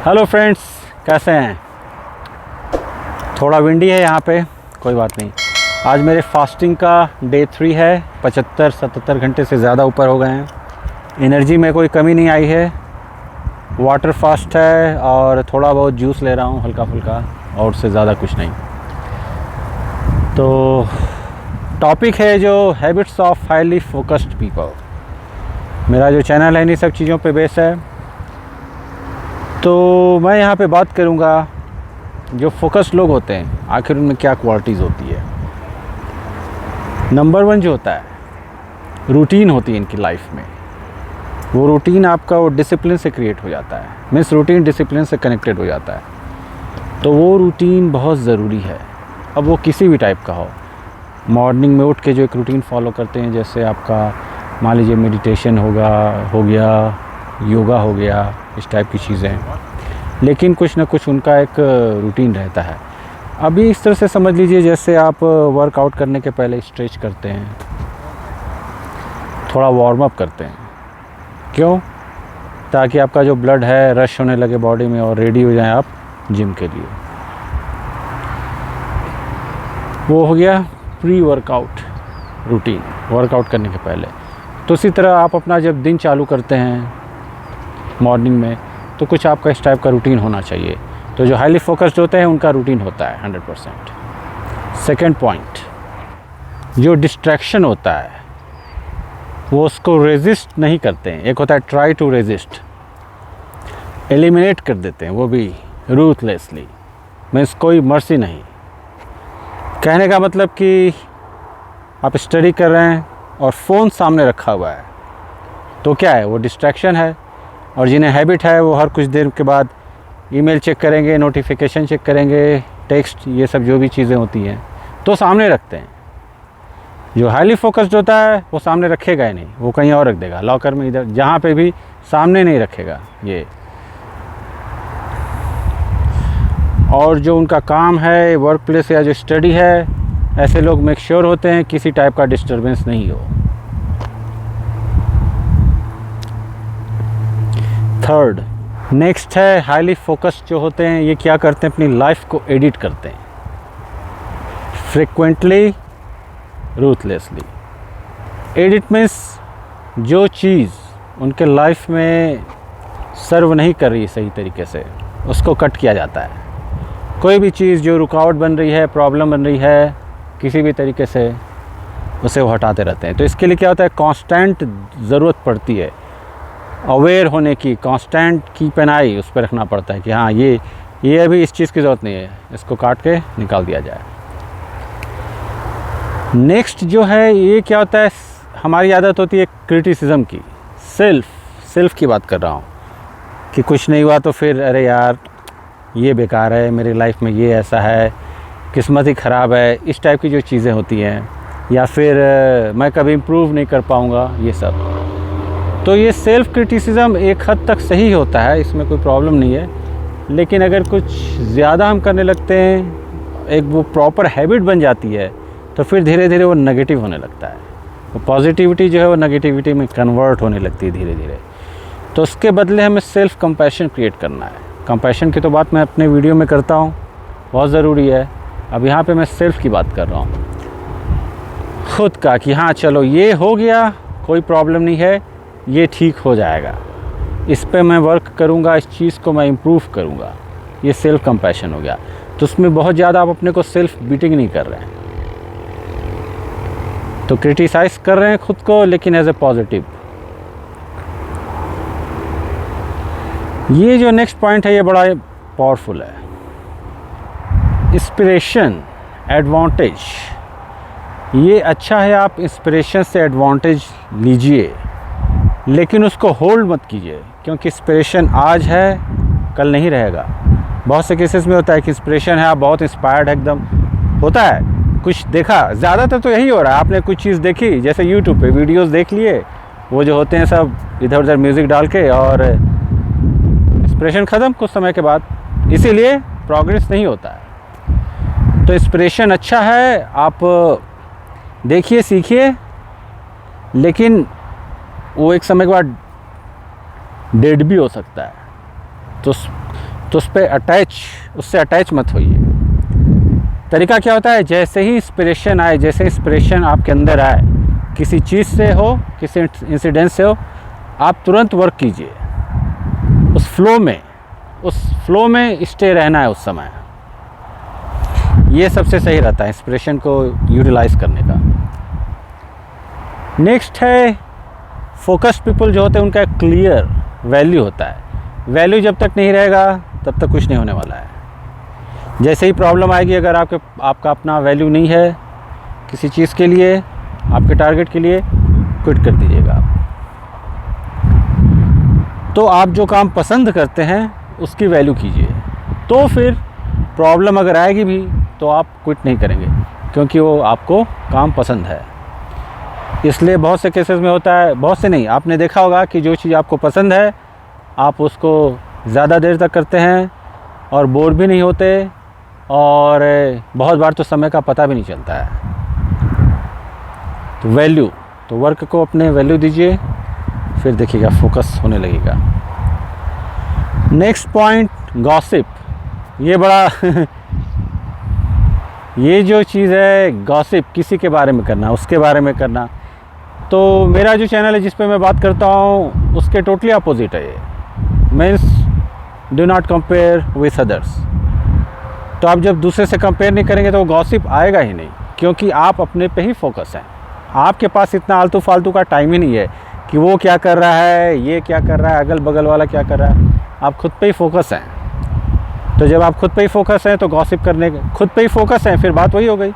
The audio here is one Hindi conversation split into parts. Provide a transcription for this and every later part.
हेलो फ्रेंड्स, कैसे हैं। थोड़ा विंडी है यहाँ पे, कोई बात नहीं। आज मेरे फास्टिंग का डे 3 है। 75-77 घंटे से ज़्यादा ऊपर हो गए हैं। एनर्जी में कोई कमी नहीं आई है। वाटर फास्ट है और थोड़ा बहुत जूस ले रहा हूँ हल्का फुल्का, और उससे ज़्यादा कुछ नहीं। तो टॉपिक है जो habits of highly focused people. मेरा जो चैनल है इन्हीं सब चीज़ों पे बेस है। तो मैं यहाँ पे बात करूँगा जो फोकस्ड लोग होते हैं, आखिर उनमें क्या क्वालिटीज़ होती है। नंबर 1 जो होता है, रूटीन होती है इनकी लाइफ में। वो रूटीन आपका वो डिसिप्लिन से क्रिएट हो जाता है, मीन्स रूटीन डिसिप्लिन से कनेक्टेड हो जाता है। तो वो रूटीन बहुत ज़रूरी है। अब वो किसी भी टाइप का हो। मॉर्निंग में उठ के जो एक रूटीन फॉलो करते हैं, जैसे आपका मान लीजिए मेडिटेशन हो गया, योगा हो गया, इस टाइप की चीज़ें। लेकिन कुछ ना कुछ उनका एक रूटीन रहता है। अभी इस तरह से समझ लीजिए जैसे आप वर्कआउट करने के पहले स्ट्रेच करते हैं, थोड़ा वार्म अप करते हैं। क्यों? ताकि आपका जो ब्लड है रश होने लगे बॉडी में और रेडी हो जाएं आप जिम के लिए। वो हो गया प्री वर्कआउट रूटीन, वर्कआउट करने के पहले। तो इसी तरह आप अपना जब दिन चालू करते हैं मॉर्निंग में, तो कुछ आपका इस टाइप का रूटीन होना चाहिए। तो जो हाईली फोकस्ड होते हैं उनका रूटीन होता है 100%। सेकेंड पॉइंट, जो डिस्ट्रैक्शन होता है वो उसको रेजिस्ट नहीं करते हैं। एक होता है ट्राई टू रेजिस्ट, एलिमिनेट कर देते हैं, वो भी रूथलेसली, मीन्स कोई मर्सी नहीं। कहने का मतलब कि आप स्टडी कर रहे हैं और फ़ोन सामने रखा हुआ है, तो क्या है, वो डिस्ट्रैक्शन है। और जिन्हें हैबिट है वो हर कुछ देर के बाद ईमेल चेक करेंगे, नोटिफिकेशन चेक करेंगे, टेक्स्ट, ये सब जो भी चीज़ें होती हैं तो सामने रखते हैं। जो हाईली फोकस्ड होता है वो सामने रखेगा ही नहीं, वो कहीं और रख देगा, लॉकर में, इधर जहाँ पे भी, सामने नहीं रखेगा ये। और जो उनका काम है, वर्क प्लेस या जो स्टडी है, ऐसे लोग मेक श्योर होते हैं किसी टाइप का डिस्टर्बेंस नहीं हो। थर्ड, नेक्स्ट है हाईली फोकस्ड जो होते हैं, ये क्या करते हैं, अपनी लाइफ को एडिट करते हैं फ्रिक्वेंटली, रूथलेसली। एडिट मीन्स जो चीज़ उनके लाइफ में सर्व नहीं कर रही सही तरीके से, उसको कट किया जाता है। कोई भी चीज़ जो रुकावट बन रही है, प्रॉब्लम बन रही है किसी भी तरीके से, उसे वो हटाते रहते हैं। तो इसके लिए क्या होता है, कांस्टेंट ज़रूरत पड़ती है अवेयर होने की, कांस्टेंट कीप एन आई उस पर रखना पड़ता है कि हाँ ये अभी इस चीज़ की ज़रूरत नहीं है, इसको काट के निकाल दिया जाए। नेक्स्ट जो है, ये क्या होता है, हमारी आदत होती है क्रिटिसिज्म की, सेल्फ की बात कर रहा हूँ कि कुछ नहीं हुआ तो फिर अरे यार ये बेकार है, मेरी लाइफ में ये ऐसा है, किस्मत ही ख़राब है, इस टाइप की जो चीज़ें होती हैं, या फिर मैं कभी इम्प्रूव नहीं कर पाऊँगा, ये सब। तो ये सेल्फ़ क्रिटिसिज्म एक हद तक सही होता है, इसमें कोई प्रॉब्लम नहीं है। लेकिन अगर कुछ ज़्यादा हम करने लगते हैं, एक वो प्रॉपर हैबिट बन जाती है, तो फिर धीरे धीरे वो नेगेटिव होने लगता है। वो पॉजिटिविटी जो है वो नेगेटिविटी में कन्वर्ट होने लगती है धीरे धीरे। तो उसके बदले हमें सेल्फ़ कंपैशन क्रिएट करना है। कंपैशन की तो बात मैं अपने वीडियो में करता हूँ, बहुत ज़रूरी है। अब यहाँ पे मैं सेल्फ़ की बात कर रहा हूँ, खुद का, कि हाँ चलो ये हो गया, कोई प्रॉब्लम नहीं है, ये ठीक हो जाएगा, इस पे मैं वर्क करूँगा, इस चीज़ को मैं इम्प्रूव करूँगा। ये सेल्फ़ कंपैशन हो गया। तो उसमें बहुत ज़्यादा आप अपने को सेल्फ़ बीटिंग नहीं कर रहे हैं, तो क्रिटिसाइज़ कर रहे हैं खुद को, लेकिन एज ए पॉजिटिव। ये जो नेक्स्ट पॉइंट है ये बड़ा पावरफुल है, इंस्पिरेशन, एडवांटेज। ये अच्छा है, आप इंस्पिरेशन से एडवांटेज लीजिए, लेकिन उसको होल्ड मत कीजिए, क्योंकि इंस्पिरेशन आज है कल नहीं रहेगा। बहुत से केसेस में होता है कि इंस्पिरेशन है, आप बहुत इंस्पायर्ड है, एकदम होता है, कुछ देखा, ज़्यादातर तो यही हो रहा है, आपने कुछ चीज़ देखी, जैसे यूट्यूब पे वीडियोस देख लिए, वो जो होते हैं सब इधर उधर म्यूज़िक डाल के, और इंस्पिरेशन ख़त्म कुछ समय के बाद, इसीलिए प्रोग्रेस नहीं होता है। तो इंस्पिरेशन अच्छा है, आप देखिए, सीखिए, लेकिन वो एक समय के बाद डेड भी हो सकता है। तो तो उससे अटैच मत होइए। तरीका क्या होता है, जैसे ही इंस्पिरेशन आए, जैसे इंस्पिरेशन आपके अंदर आए, किसी चीज़ से हो, किसी इंसिडेंट से हो, आप तुरंत वर्क कीजिए। उस फ्लो में स्टे रहना है उस समय। ये सबसे सही रहता है इंस्पिरेशन को यूटिलाइज करने का। नेक्स्ट है, फोकस्ड पीपल जो होते हैं उनका क्लियर वैल्यू होता है। वैल्यू जब तक नहीं रहेगा तब तक कुछ नहीं होने वाला है। जैसे ही प्रॉब्लम आएगी, अगर आपका अपना वैल्यू नहीं है किसी चीज़ के लिए, आपके टारगेट के लिए, क्विट कर दीजिएगा आप। तो आप जो काम पसंद करते हैं उसकी वैल्यू कीजिए, तो फिर प्रॉब्लम अगर आएगी भी तो आप क्विट नहीं करेंगे, क्योंकि वो आपको काम पसंद है। इसलिए बहुत से केसेस में होता है, बहुत से नहीं, आपने देखा होगा कि जो चीज़ आपको पसंद है आप उसको ज़्यादा देर तक करते हैं और बोर भी नहीं होते, और बहुत बार तो समय का पता भी नहीं चलता है। तो वैल्यू, तो वर्क को अपने वैल्यू दीजिए, फिर देखिएगा फोकस होने लगेगा। Next point, gossip. ये बड़ा ये जो चीज़ है गॉसिप, किसी के बारे में करना, उसके बारे में करना, तो मेरा जो चैनल है जिस पे मैं बात करता हूँ उसके टोटली अपोजिट है ये। Means do not compare with others. तो आप जब दूसरे से कंपेयर नहीं करेंगे तो वो गॉसिप आएगा ही नहीं, क्योंकि आप अपने पे ही फोकस हैं। आपके पास इतना आलतू फालतू का टाइम ही नहीं है कि वो क्या कर रहा है, ये क्या कर रहा है, अगल बगल वाला क्या कर रहा है। आप खुद पे ही फोकस हैं। तो जब आप खुद पे ही फोकस हैं तो गॉसिप करने, खुद पे ही फोकस हैं, फिर बात वही हो गई,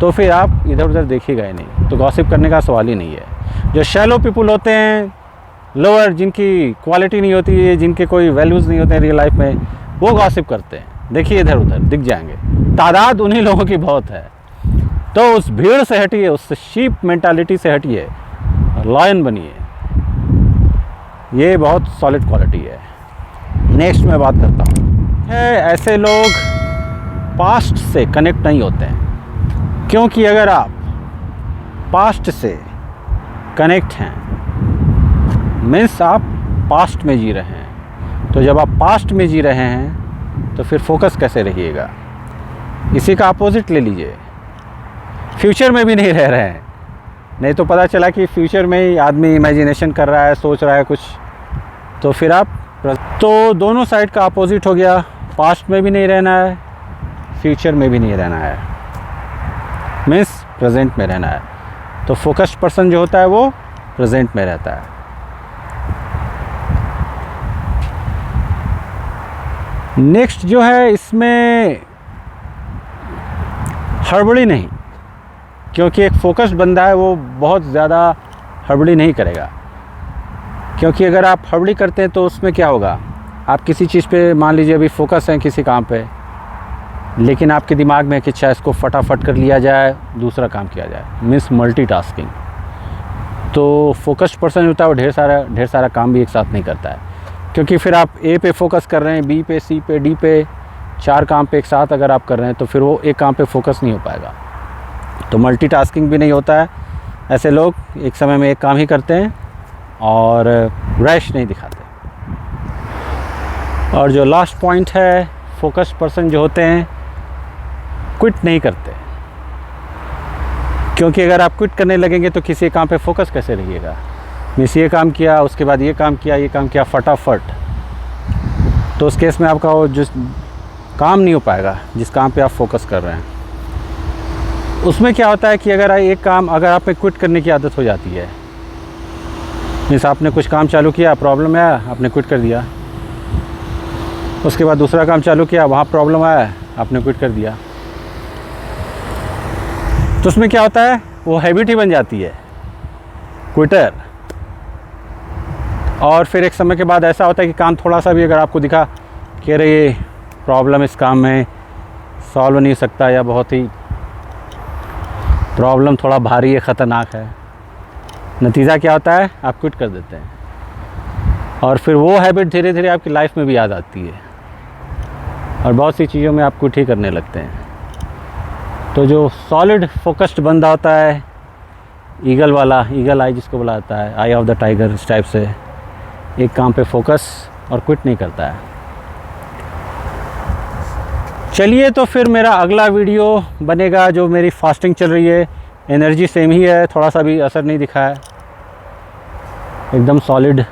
तो फिर आप इधर उधर देखिएगा ही नहीं, तो गॉसिप करने का सवाल ही नहीं है। जो शैलो पीपल होते हैं, लोअर, जिनकी क्वालिटी नहीं होती है, जिनके कोई वैल्यूज़ नहीं होते हैं रियल लाइफ में, वो गॉसिप करते हैं। देखिए इधर उधर दिख जाएंगे, तादाद उन्हीं लोगों की बहुत है। तो उस भीड़ से हटिए, उस शीप मेंटालिटी से हटिए, लॉयन बनिए। ये बहुत सॉलिड क्वालिटी है। नेक्स्ट मैं बात करता हूँ, ऐसे लोग पास्ट से कनेक्ट नहीं होते हैं, क्योंकि अगर आप पास्ट से कनेक्ट हैं, मीन्स आप पास्ट में जी रहे हैं। तो जब आप पास्ट में जी रहे हैं तो फिर फोकस कैसे रहिएगा। इसी का अपोजिट ले लीजिए, फ्यूचर में भी नहीं रह रहे हैं। नहीं तो पता चला कि फ्यूचर में ही आदमी इमेजिनेशन कर रहा है, सोच रहा है कुछ, तो फिर आप, तो दोनों साइड का अपोजिट हो गया। पास्ट में भी नहीं रहना है, फ्यूचर में भी नहीं रहना है, मीन्स प्रेजेंट में रहना है। तो फोकस्ड पर्सन जो होता है वो प्रेजेंट में रहता है। नेक्स्ट जो है, इसमें हड़बड़ी नहीं, क्योंकि एक फोकस्ड बंदा है वो बहुत ज़्यादा हड़बड़ी नहीं करेगा। क्योंकि अगर आप हड़बड़ी करते हैं तो उसमें क्या होगा, आप किसी चीज़ पे, मान लीजिए अभी फोकस है किसी काम पे, लेकिन आपके दिमाग में कि अच्छा इसको फटाफट कर लिया जाए, दूसरा काम किया जाए, मीन्स मल्टीटास्किंग। तो फोकस्ड पर्सन होता है वो ढेर सारा काम भी एक साथ नहीं करता है, क्योंकि फिर आप ए पे फोकस कर रहे हैं, बी पे, सी पे, डी पे, 4 काम पे एक साथ अगर आप कर रहे हैं तो फिर वो एक काम पे फोकस नहीं हो पाएगा। तो मल्टीटास्किंग भी नहीं होता है। ऐसे लोग एक समय में एक काम ही करते हैं और रैश नहीं दिखाते। और जो लास्ट पॉइंट है, फोकस्ड पर्सन जो होते हैं क्विट नहीं करते, क्योंकि अगर आप क्विट करने लगेंगे तो किसी काम पे फोकस कैसे रहिएगा। मिस ये काम किया, उसके बाद ये काम किया फटाफट, तो उस केस में आपका वो जिस काम नहीं हो पाएगा जिस काम पे आप फोकस कर रहे हैं। उसमें क्या होता है कि अगर एक काम, अगर आप में क्विट करने की आदत हो जाती है, मीन्स आपने कुछ काम चालू किया, प्रॉब्लम आया, आपने क्विट कर दिया, उसके बाद दूसरा काम चालू किया, वहाँ प्रॉब्लम आया, आपने क्विट कर दिया, तो उसमें क्या होता है, वो हैबिट ही बन जाती है, क्विटर। और फिर एक समय के बाद ऐसा होता है कि काम थोड़ा सा भी अगर आपको दिखा कि अरे ये प्रॉब्लम इस काम में सॉल्व नहीं हो सकता, या बहुत ही प्रॉब्लम थोड़ा भारी है, ख़तरनाक है, नतीजा क्या होता है, आप क्विट कर देते हैं। और फिर वो हैबिट धीरे धीरे आपकी लाइफ में भी याद आती है, और बहुत सी चीज़ों में आप क्विट ही करने लगते हैं। तो जो सॉलिड फोकस्ड बंदा होता है, ईगल वाला, ईगल आई जिसको बोला जाता है, आई ऑफ द टाइगर, इस टाइप से एक काम पे फोकस और क्विट नहीं करता है। चलिए तो फिर मेरा अगला वीडियो बनेगा जो मेरी फास्टिंग चल रही है, एनर्जी सेम ही है, थोड़ा सा भी असर नहीं दिखा है, एकदम सॉलिड।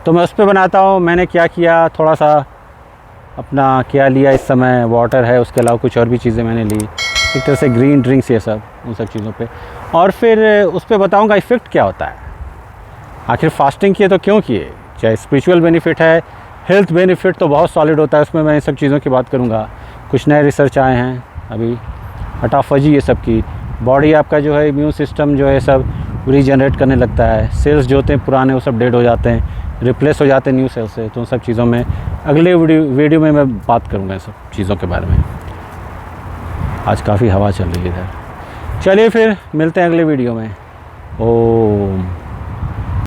तो मैं उस पर बनाता हूँ। मैंने क्या किया, थोड़ा सा अपना क्या लिया इस समय, वाटर है, उसके अलावा कुछ और भी चीज़ें मैंने ली, एक तरह से ग्रीन ड्रिंक्स, ये सब, उन सब चीज़ों पे। और फिर उस पर बताऊँगा इफ़ेक्ट क्या होता है, आखिर फास्टिंग किए तो क्यों किए, चाहे स्पिरिचुअल बेनिफिट है, हेल्थ बेनिफिट तो बहुत सॉलिड होता है, उसमें मैं इन सब चीज़ों की बात करूँगा। कुछ नए रिसर्च आए हैं अभी, ऑटोफेजी ये सब की, बॉडी आपका जो है इम्यून सिस्टम जो है सब रीजनरेट करने लगता है, सेल्स जो होते हैं पुराने वो सब डेड हो जाते हैं, रिप्लेस हो जाते हैं न्यू सेल्स से। तो उन सब चीज़ों में अगले वीडियो में मैं बात करूँगा इन सब चीज़ों के बारे में। आज काफ़ी हवा चल रही है इधर। चलिए फिर मिलते हैं अगले वीडियो में। ओम।